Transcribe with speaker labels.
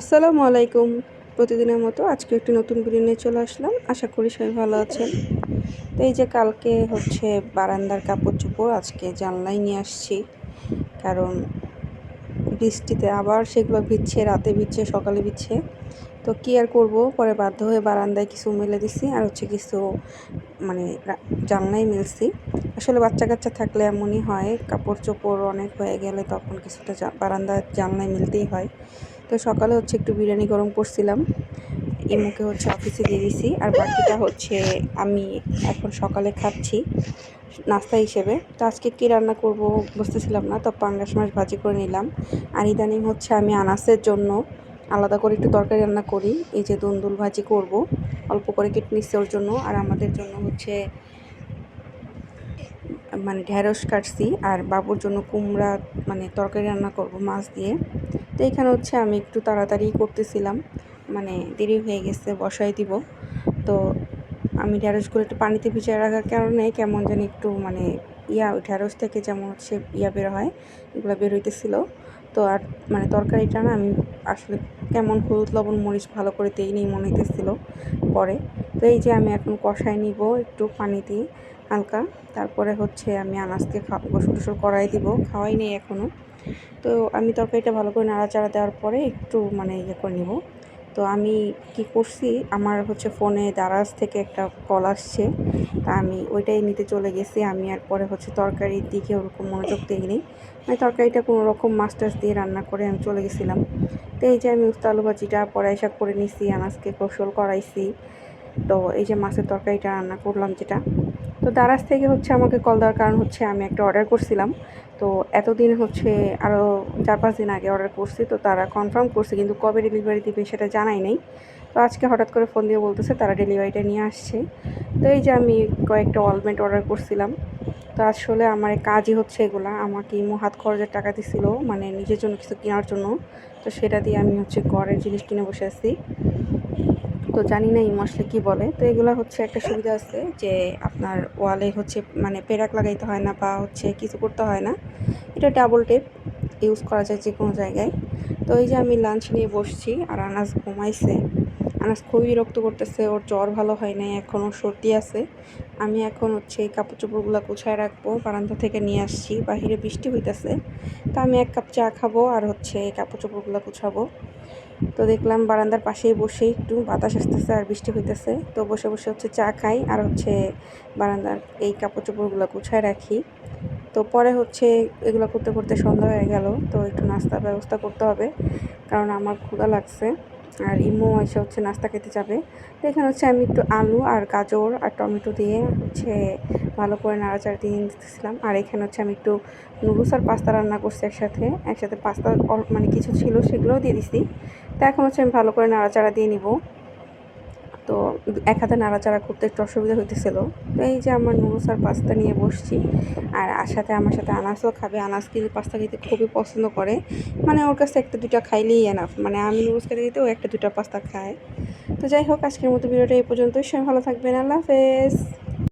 Speaker 1: আসসালামু আলাইকুম। প্রতিদিনের মতো আজকে একটি নতুন ভিডিও নিয়ে চলে আসলাম। আশা করি সবাই ভালো আছেন। তো এই যে কালকে বারান্দার কাপড়-চোপড় আজকে জানলায় নিয়ে আসছি। কারণ বৃষ্টিতে আবার সেগুলো ভিজছে, রাতে ভিজছে, সকালে ভিজছে। তো কি আর করব, পরে বাধ্য হয়ে বারান্দায় কিছু মেলে দিছি আর কিছু মানে জানলায় মেলছি। আসলে বাচ্চা-কাচ্চা থাকলে এমনই হয়, কাপড়-চোপড় অনেক হয়ে গেলে তখন কিছুটা বারান্দার জানলায় মেলতেই হয়। তো সকালে একটু বিরিয়ানি গরম করছিলাম, ইমুকে অফিসে দিয়ে দিছি, আর বাকিটা আমি এখন সকালে খাচ্ছি নাস্তা হিসেবে। তো আজকে কী রান্না করব বুঝতেছিলাম না, তো পাঙ্গাস মাছ ভাজি করে নিলাম। আর ইদানিং আমি আনাসের জন্য আলাদা করে একটু তরকারি রান্না করি। এই যে দুন্দুল ভাজি করব, অল্প করে কেটে নিচ্ছি ওর জন্য, আর আমাদের জন্য ঢেঁড়স কাটছি, আর বাবুর জন্য কুমড়া তরকারি রান্না করব মাছ দিয়ে। তো এখানে আমি একটু তাড়াতাড়ি করতেছিলাম, দেরি হয়ে গেছে, বসাই দিব। তো আমি ঢেঁড়সগুলো একটু পানিতে ভিজিয়ে রাখার কারণে কেমন জানি একটু ঢেঁড়স থেকে যেমন বের হয়, এগুলো বের হইতেছিল। তো আর তরকারিটা না আমি আসলে কেমন হলুদ লবণ মরিচ ভালো করে দিইনি মনে হইতেছিল পরে। তো এই যে আমি এখন কষাই নিব একটু পানি দিয়ে হালকা। তারপরে আমি আনাজকে গোসল টোসল করাই দিব, খাওয়াই নেই এখনও। তো আমি তরকারিটা ভালো করে নাড়াচাড়া দেওয়ার পরে একটু করে নিব। তো আমি কি করছি, আমার ফোনে দারাজ থেকে একটা কল আসছে, তা আমি ওইটাই নিতে চলে গেছি। আমি আর পরে তরকারির দিকে ওরকম মনোযোগ দিইনি, তরকারিটা কোনো রকম মাছ টাছ দিয়ে রান্না করে আমি চলে গেছিলাম। তো এই যে আমি উস্তা আলু ভাজিটা পরে এসব করে নিছি, আনাজকে গোসল করাইছি। তো এই যে মাছের তরকারিটা রান্না করলাম যেটা। তো দারাজ থেকে আমাকে কল দেওয়ার কারণ আমি একটা অর্ডার করছিলাম। তো এতদিন আরও 4-5 দিন আগে অর্ডার করছি, তো তারা কনফার্ম করছে, কিন্তু কবে ডেলিভারি দিবে সেটা জানাই নেই। তো আজকে হঠাৎ করে ফোন দিয়ে বলতেছে তারা ডেলিভারিটা নিয়ে আসছে। তো এই যে আমি কয়েকটা অলমেন্ট অর্ডার করছিলাম। তো আসলে আমার কাজই এগুলা। আমাকে ইমো হাত খরচের টাকা দিছিল, নিজের জন্য কিছু কেনার জন্য। তো সেটা দিয়ে আমি ঘরের জিনিস কিনে বসে আছি। তো জানি না ইমো আসলে কী বলে। তো এগুলো একটা সুবিধা আছে যে আপনার ওয়ালে পেরাক লাগাইতে হয় না, বা কিছু করতে হয় না। এটা ডাবল টেপ ইউজ করা যায় যে কোনো জায়গায়। তো এই যে আমি লাঞ্চ নিয়ে বসছি, আর আনাস ঘুমাইছে। আনাস খুবই বিরক্ত করতেছে, ওর জ্বর ভালো হয় নাই, এখনও সর্দি আছে। আমি এখন এই কাপড় চোপড়গুলো গুছায় রাখবো, বারান্দা থেকে নিয়ে আসছি, বাহিরে বৃষ্টি হইতেছে। তো আমি 1 কাপ চা খাবো আর কাপড় চোপড়গুলো গুছাবো। তো দেখলাম বারান্দার পাশেই বসে একটু বাতাস আসতেছে আর বৃষ্টি হইতেছে, তো বসে বসে চা খাই আর বারান্দার এই কাপড় চোপড়গুলো গুছায় রাখি। তো পরে এগুলো করতে করতে সন্ধ্যা হয়ে গেল। তো একটু নাস্তার ব্যবস্থা করতে হবে, কারণ আমার ক্ষুধা লাগছে। আর ইমো এসে নাস্তা খেতে যাবে। তো এখানে আমি একটু আলু আর গাজর আর টমেটো দিয়ে ভালো করে নাড়াচাড়া দিয়ে দিতেছিলাম। আর এখানে আমি একটু নুডলস আর পাস্তা রান্না করছি একসাথে পাস্তা কিছু ছিল সেগুলোও দিয়ে দিছি। তো এখন আমি ভালো করে নাড়াচাড়া দিয়ে নিব। তো এক হাতে নাড়াচাড়া করতে একটু অসুবিধা হইতেছিল। তো এই যে আমার নুডলস আর পাস্তা নিয়ে বসছি, আর আমার সাথে আনাসও খাবে। আনাস কিন্তু পাস্তা খেতে খুবই পছন্দ করে, ওর কাছে 1-2টা খাইলেই এনাফ। আমি নুডলস খেতে খেতে ও 1-2টা পাস্তা খায়। তো যাই হোক, আজকের মতো ভিডিওটা এই পর্যন্তই। সবাই ভালো থাকবেন। আল্লাহ হাফেজ।